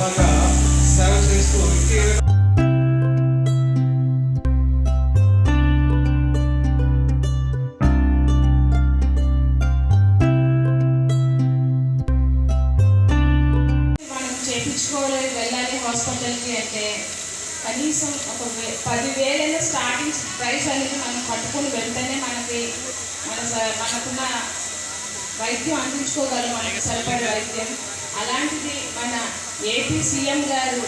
అలాగా సేవ చేస్తూ మనం చేయించుకోవాలి, వెళ్ళాలి హాస్పిటల్కి అంటే కనీసం ఒక 10,000 స్టార్టింగ్ ప్రైస్ అనేది మనం కట్టుకుని వెళ్తేనే మనకున్న వైద్యం అందించుకోగలం, మనకి సరిపడే వైద్యం. అలాంటిది మన ఏపీ సీఎం గారు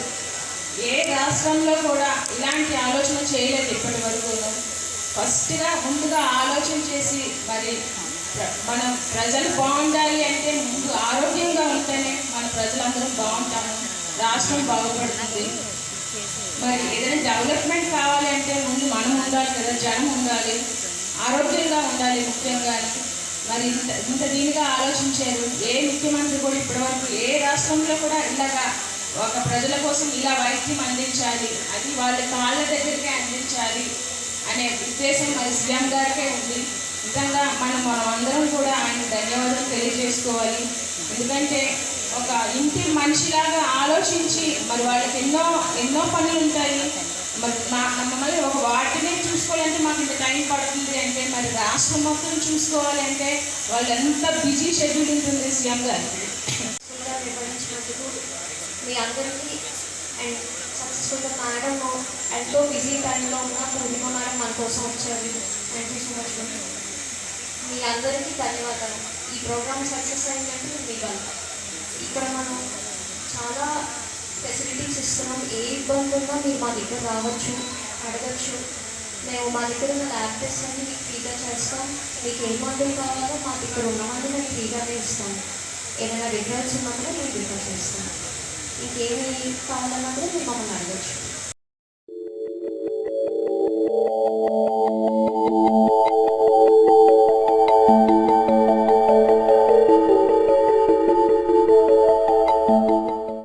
ఏ రాష్ట్రంలో కూడా ఇలాంటి ఆలోచన చేయలేదు ఇప్పటి వరకు. ఫస్ట్గా ముందుగా ఆలోచన చేసి మరి మన ప్రజలు బాగుండాలి అంటే ముందు ఆరోగ్యంగా ఉంటేనే మన ప్రజలందరూ బాగుంటాము, రాష్ట్రం బాగుపడుతుంది. మరి ఏదైనా డెవలప్మెంట్ కావాలి అంటే ముందు మనం ఉండాలి కదా, జనం ఉండాలి, ఆరోగ్యంగా ఉండాలి ముఖ్యంగా. మరి ఇంత దీనిగా ఆలోచించారు. ఏ ముఖ్యమంత్రి కూడా ఇప్పటివరకు ఏ రాష్ట్రంలో కూడా ఇలాగా ఒక ప్రజల కోసం ఇలా వైద్యం అందించాలి, అది వాళ్ళ కాళ్ళ దగ్గరికే అందించాలి అనే ఉద్దేశం మరి సీఎం గారికే ఉంది. నిజంగా మనం అందరం కూడా ఆయన ధన్యవాదాలు తెలియజేసుకోవాలి. ఎందుకంటే ఒక ఇంటి మనిషిలాగా ఆలోచించి మరి వాళ్ళకి ఎన్నో పనులు ఉంటాయి. మరి మమ్మల్ని ఒక వాటినే చూసుకోవాలంటే మాకు ఇంత టైం పడుతుంది అంటే మరి రాష్ట్రం మొత్తం చూసుకోవాలి అంటే వాళ్ళు ఎంత బిజీ షెడ్యూల్ ఉంటుంది సీఎం గారు. నిర్వహించినందుకు మీ అందరికీ అండ్ సక్సెస్ఫుల్గా మేడం ఎంతో బిజీ టైంలో ఉన్న పూర్ణిమ మేడం మన కోసం వచ్చారు. Thank you so much. మీ అందరికీ ధన్యవాదాలు. ఈ ప్రోగ్రామ్ సక్సెస్ అయిందంటే మీ వల్ల. ఇక్కడ మనం చాలా ఫెసిలిటీస్ ఇస్తున్నాం. ఏ ఇబ్బంది ఉన్నా మీరు మా దగ్గర రావచ్చు, అడగచ్చు. మేము మా దగ్గర ఉన్న ల్యాబ్ టెస్ట్ అన్ని మీకు ఫ్రీగా చేస్తాం. మీకు ఏ మందులు కావాలో మా దగ్గర ఉన్న మందులు మేము ఫ్రీగానే ఇస్తాం. ఏమైనా రిఫరెన్స్ ఉన్నప్పుడు మేము రిఫర్ చేస్తాం. ఇంకేమి కావాలన్నా కూడా మీరు మమ్మల్ని అడగచ్చు.